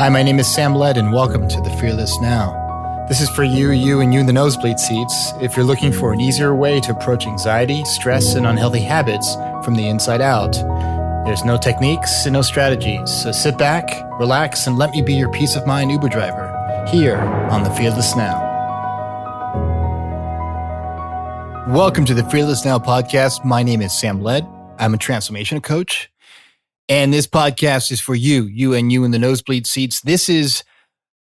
Hi, my name is Sam Led, and welcome to The Fearless Now. This is for you and you in the nosebleed seats if you're looking for an easier way to approach anxiety, stress, and unhealthy habits from the inside out. There's no techniques and no strategies, so sit back, relax, and let me be your peace of mind Uber driver here on The Fearless Now. Welcome to The Fearless Now podcast. My name is Sam Led. I'm a transformation coach. And this podcast is for you and you in the nosebleed seats. This is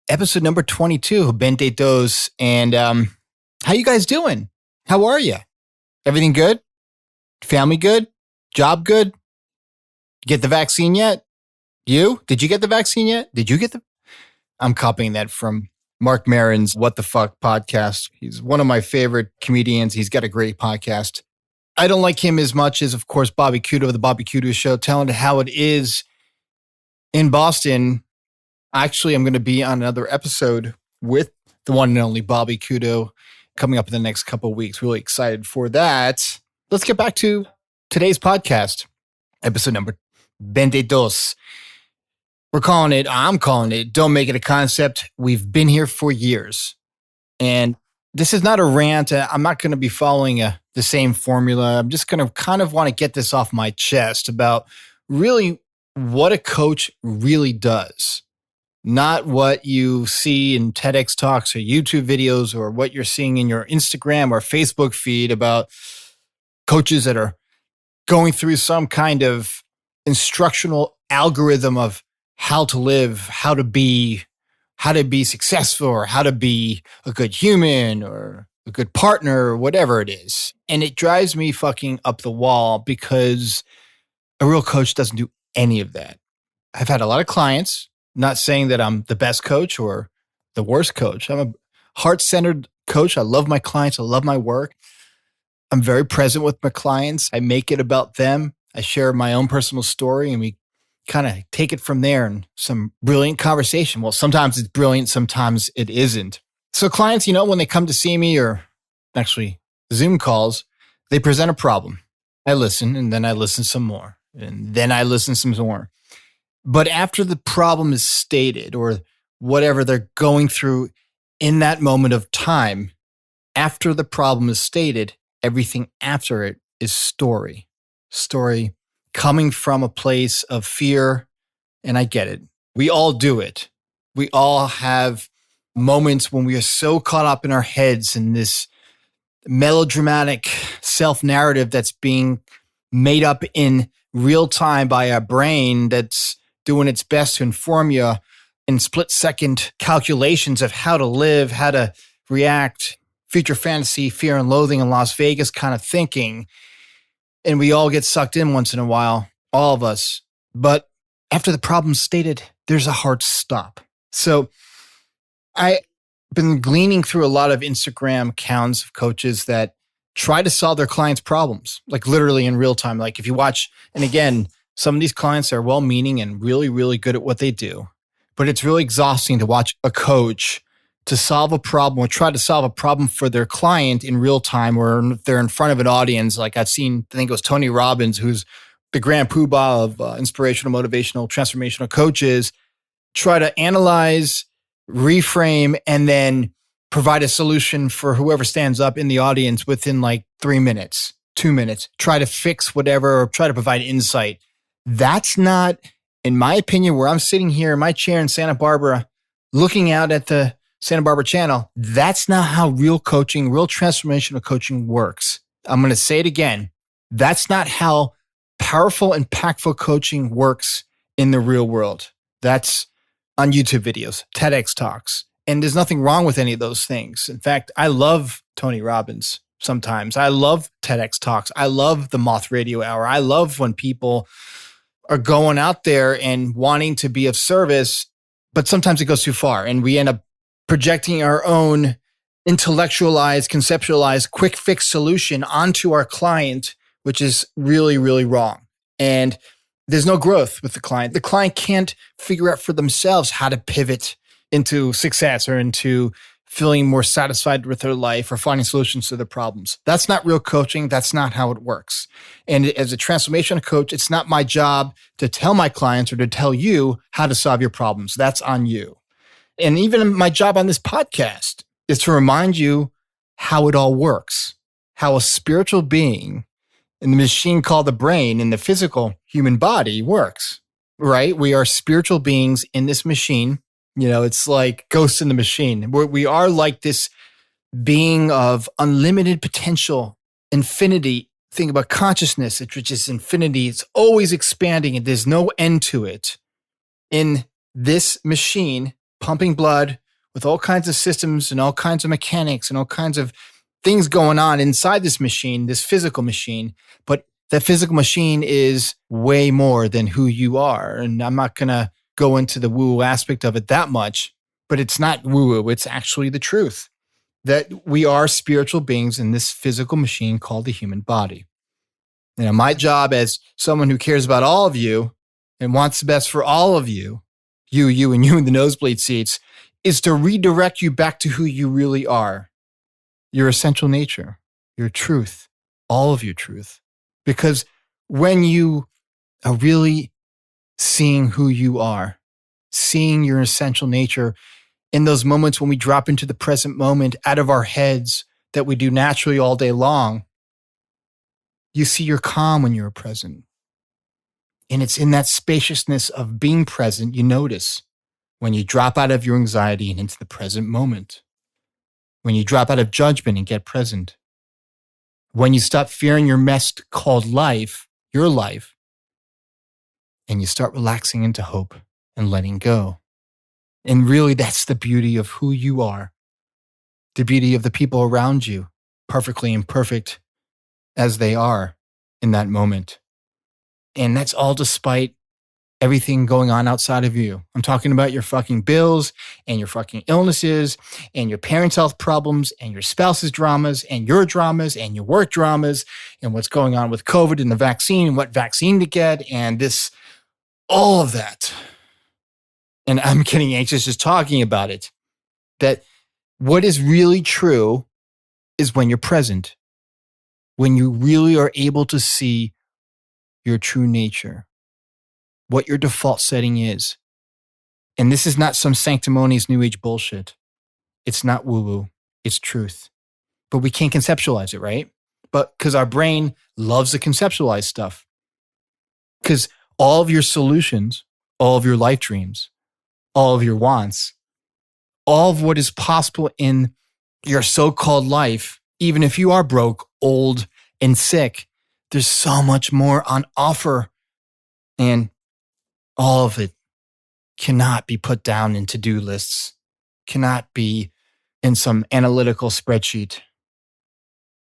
episode number 22, Bente Dos. And how you guys doing? How are you? Everything good? Family good? Job good? Get the vaccine yet? You? Did you get the vaccine yet? I'm copying that from Mark Maron's What the Fuck podcast. He's one of my favorite comedians. He's got a great podcast. I don't like him as much as, of course, Bobby Kudo of the Bobby Kudo Show, telling how it is in Boston. Actually, I'm going to be on another episode with the one and only Bobby Kudo coming up in the next couple of weeks. Really excited for that. Let's get back to today's podcast, episode number 22. I'm calling it, Don't Make It a Concept. We've been here for years. And this is not a rant. I'm not going to be following the same formula. I'm just going to kind of want to get this off my chest about really what a coach really does. Not what you see in TEDx talks or YouTube videos or what you're seeing in your Instagram or Facebook feed about coaches that are going through some kind of instructional algorithm of how to live, how to be successful, or how to be a good human or a good partner or whatever it is. And it drives me fucking up the wall because a real coach doesn't do any of that. I've had a lot of clients, not saying that I'm the best coach or the worst coach. I'm a heart-centered coach. I love my clients. I love my work. I'm very present with my clients. I make it about them. I share my own personal story and we kind of take it from there and some brilliant conversation. Well, sometimes it's brilliant, sometimes it isn't. So clients, when they come to see me or actually Zoom calls, they present a problem. I listen and then I listen some more and then I listen some more. But after the problem is stated or whatever they're going through in that moment of time, after the problem is stated, everything after it is story. Story coming from a place of fear, and I get it. We all do it. We all have moments when we are so caught up in our heads in this melodramatic self-narrative that's being made up in real time by our brain that's doing its best to inform you in split-second calculations of how to live, how to react, future fantasy, fear and loathing in Las Vegas kind of thinking. And we all get sucked in once in a while, all of us. But after the problem's stated, there's a hard stop. So I've been gleaning through a lot of Instagram accounts of coaches that try to solve their clients' problems, like literally in real time. Like if you watch, and again, some of these clients are well-meaning and really, really good at what they do. But it's really exhausting to watch a coach to solve a problem or try to solve a problem for their client in real time or if they're in front of an audience. Like I've seen, I think it was Tony Robbins, who's the grand poobah of inspirational, motivational, transformational coaches, try to analyze, reframe, and then provide a solution for whoever stands up in the audience within like 3 minutes, 2 minutes, try to fix whatever, or try to provide insight. That's not, in my opinion, where I'm sitting here in my chair in Santa Barbara, looking out at the Santa Barbara channel, that's not how real coaching, real transformational coaching works. I'm going to say it again. That's not how powerful, impactful coaching works in the real world. That's on YouTube videos, TEDx talks. And there's nothing wrong with any of those things. In fact, I love Tony Robbins sometimes. I love TEDx talks. I love the Moth Radio Hour. I love when people are going out there and wanting to be of service, but sometimes it goes too far and we end up projecting our own intellectualized, conceptualized, quick fix solution onto our client, which is really, really wrong. And there's no growth with the client. The client can't figure out for themselves how to pivot into success or into feeling more satisfied with their life or finding solutions to their problems. That's not real coaching. That's not how it works. And as a transformation coach, it's not my job to tell my clients or to tell you how to solve your problems. That's on you. And even my job on this podcast is to remind you how it all works, how a spiritual being in the machine called the brain in the physical human body works, right? We are spiritual beings in this machine. It's like ghosts in the machine. We are like this being of unlimited potential, infinity. Think about consciousness, which is infinity. It's always expanding and there's no end to it. In this machine, pumping blood with all kinds of systems and all kinds of mechanics and all kinds of things going on inside this machine, this physical machine. But that physical machine is way more than who you are. And I'm not going to go into the woo-woo aspect of it that much, but it's not woo-woo. It's actually the truth that we are spiritual beings in this physical machine called the human body. My job as someone who cares about all of you and wants the best for all of you, you in the nosebleed seats, is to redirect you back to who you really are, your essential nature, your truth, all of your truth. Because when you are really seeing who you are, seeing your essential nature in those moments when we drop into the present moment out of our heads that we do naturally all day long, you see you're calm when you're present. And it's in that spaciousness of being present you notice when you drop out of your anxiety and into the present moment. When you drop out of judgment and get present. When you stop fearing your mess called life, your life, and you start relaxing into hope and letting go. And really, that's the beauty of who you are. The beauty of the people around you, perfectly imperfect as they are in that moment. And that's all despite everything going on outside of you. I'm talking about your fucking bills and your fucking illnesses and your parents' health problems and your spouse's dramas and your work dramas and what's going on with COVID and the vaccine and what vaccine to get and this, all of that. And I'm getting anxious just talking about it. That what is really true is when you're present, when you really are able to see your true nature, what your default setting is. And this is not some sanctimonious new age bullshit. It's not woo-woo. It's truth. But we can't conceptualize it, right? But because our brain loves to conceptualize stuff. Because all of your solutions, all of your life dreams, all of your wants, all of what is possible in your so-called life, even if you are broke, old, and sick, there's so much more on offer. And all of it cannot be put down in to-do lists, cannot be in some analytical spreadsheet.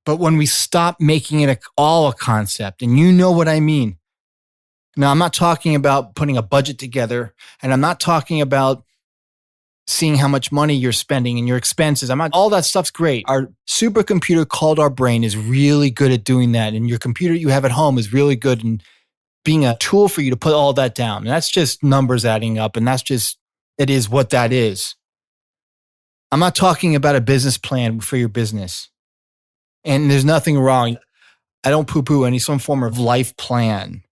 But when we stop making it all a concept, and you know what I mean. Now, I'm not talking about putting a budget together, and I'm not talking about seeing how much money you're spending and your expenses. All that stuff's great. Our supercomputer called our brain is really good at doing that. And your computer you have at home is really good in being a tool for you to put all that down. And that's just numbers adding up. And it is what that is. I'm not talking about a business plan for your business. And there's nothing wrong. I don't poo-poo some form of life plan.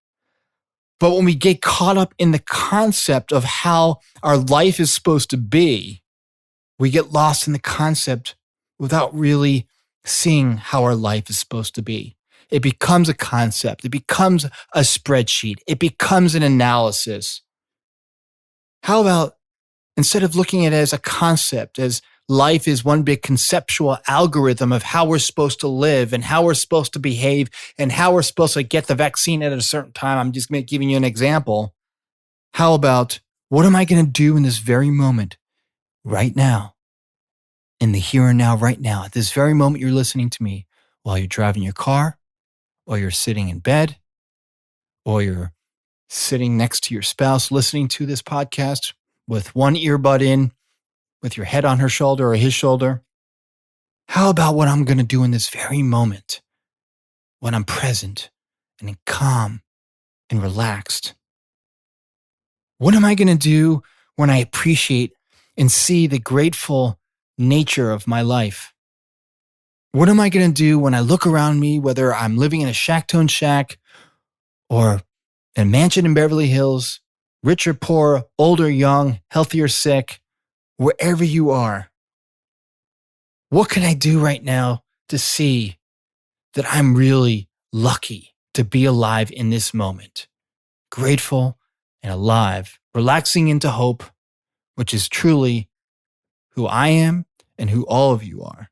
But when we get caught up in the concept of how our life is supposed to be, we get lost in the concept without really seeing how our life is supposed to be. It becomes a concept. It becomes a spreadsheet. It becomes an analysis. How about instead of looking at it as a concept, as life is one big conceptual algorithm of how we're supposed to live and how we're supposed to behave and how we're supposed to get the vaccine at a certain time. I'm just giving you an example. How about what am I going to do in this very moment, right now, in the here and now, right now, at this very moment you're listening to me while you're driving your car or you're sitting in bed or you're sitting next to your spouse listening to this podcast with one earbud in, with your head on her shoulder or his shoulder. How about what I'm going to do in this very moment when I'm present and calm and relaxed? What am I going to do when I appreciate and see the grateful nature of my life? What am I going to do when I look around me, whether I'm living in a shack-tone shack or a mansion in Beverly Hills, rich or poor, old or young, healthy or sick, wherever you are? What can I do right now to see that I'm really lucky to be alive in this moment? Grateful and alive, relaxing into hope, which is truly who I am and who all of you are.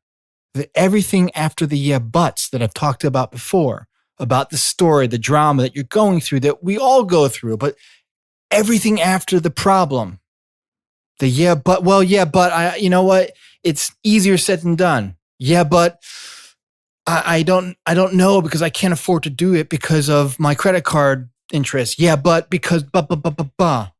That everything after the yeah buts that I've talked about before, about the story, the drama that you're going through, that we all go through, but everything after the problem, the yeah, but, well, yeah, but you know what? It's easier said than done. Yeah, but I don't know because I can't afford to do it because of my credit card interest. Yeah, but because, the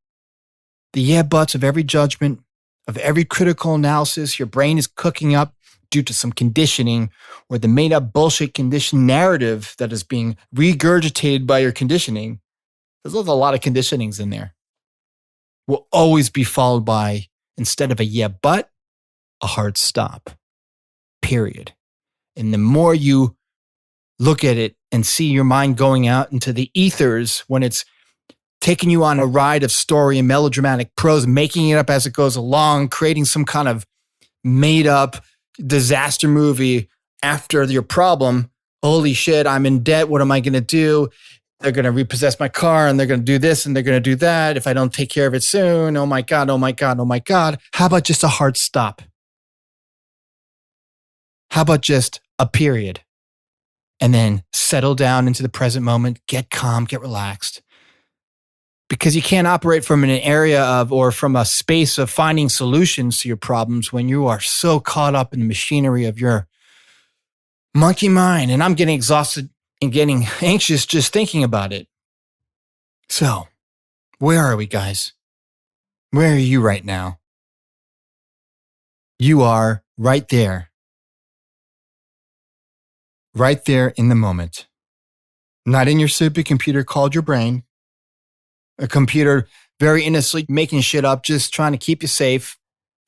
yeah buts of every judgment, of every critical analysis your brain is cooking up due to some conditioning or the made up bullshit condition narrative that is being regurgitated by your conditioning. There's a lot of conditionings in there. Will always be followed by, instead of a yeah, but, a hard stop, period. And the more you look at it and see your mind going out into the ethers when it's taking you on a ride of story and melodramatic prose, making it up as it goes along, creating some kind of made up disaster movie after your problem. Holy shit, I'm in debt. What am I going to do? They're going to repossess my car and they're going to do this and they're going to do that if I don't take care of it soon. Oh my God, oh my God, oh my God. How about just a hard stop? How about just a period? And then settle down into the present moment, get calm, get relaxed. Because you can't operate from an area of or from a space of finding solutions to your problems when you are so caught up in the machinery of your monkey mind. And I'm getting exhausted and getting anxious just thinking about it. So, where are we, guys? Where are you right now? You are right there. Right there in the moment. Not in your supercomputer called your brain. A computer very innocently making shit up, just trying to keep you safe,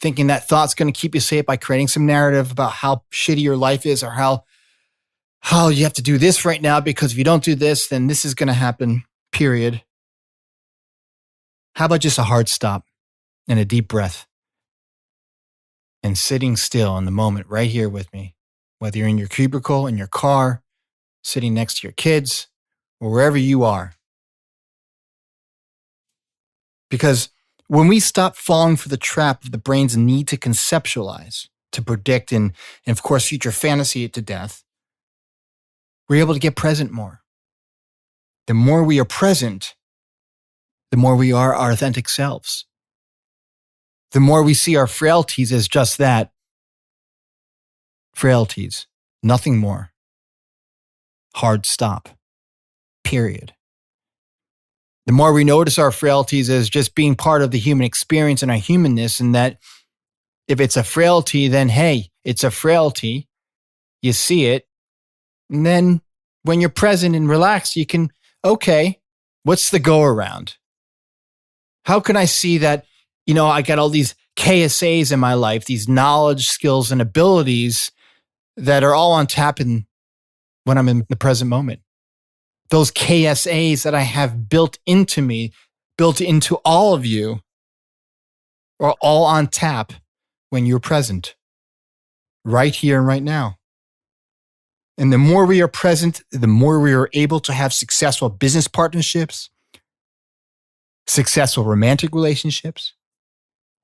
thinking that thought's going to keep you safe by creating some narrative about how shitty your life is or how you have to do this right now because if you don't do this, then this is going to happen, period. How about just a hard stop and a deep breath and sitting still in the moment right here with me, whether you're in your cubicle, in your car, sitting next to your kids, or wherever you are. Because when we stop falling for the trap of the brain's need to conceptualize, to predict, and of course, future fantasy it to death, we're able to get present more. The more we are present, the more we are our authentic selves. The more we see our frailties as just that, frailties, nothing more. Hard stop, period. The more we notice our frailties as just being part of the human experience and our humanness, and that if it's a frailty, then hey, it's a frailty. You see it. And then when you're present and relaxed, you can, okay, what's the go around? How can I see that, I got all these KSAs in my life, these knowledge, skills, and abilities that are all on tap when I'm in the present moment. Those KSAs that I have built into me, built into all of you, are all on tap when you're present, right here and right now. And the more we are present, the more we are able to have successful business partnerships, successful romantic relationships,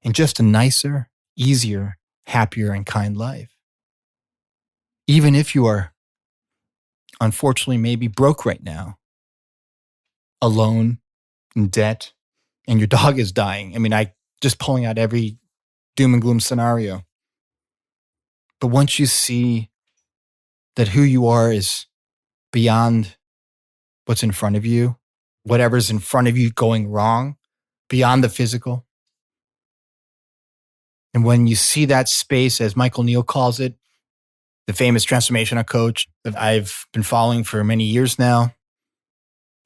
and just a nicer, easier, happier, and kind life. Even if you are, unfortunately, maybe broke right now, alone, in debt, and your dog is dying. I mean, I just pulling out every doom and gloom scenario. But once you see that who you are is beyond what's in front of you, whatever's in front of you going wrong, beyond the physical. And when you see that space, as Michael Neal calls it, the famous transformational coach that I've been following for many years now,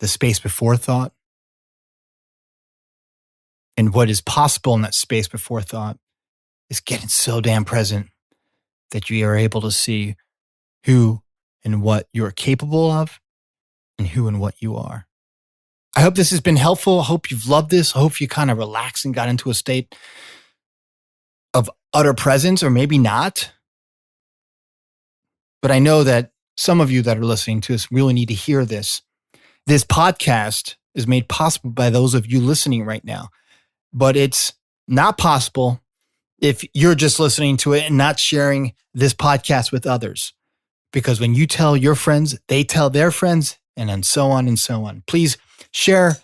the space before thought, and what is possible in that space before thought, is getting so damn present that you are able to see who and what you're capable of and who and what you are. I hope this has been helpful. I hope you've loved this. I hope you kind of relaxed and got into a state of utter presence, or maybe not. But I know that some of you that are listening to us really need to hear this. This podcast is made possible by those of you listening right now, but it's not possible if you're just listening to it and not sharing this podcast with others. Because when you tell your friends, they tell their friends, and then so on and so on. Please share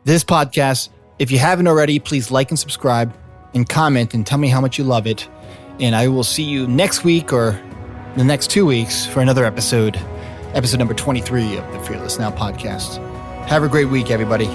this podcast. If you haven't already, please like and subscribe and comment and tell me how much you love it. And I will see you next week or the next 2 weeks for another episode number 23 of the Fearless Now podcast. Have a great week, everybody.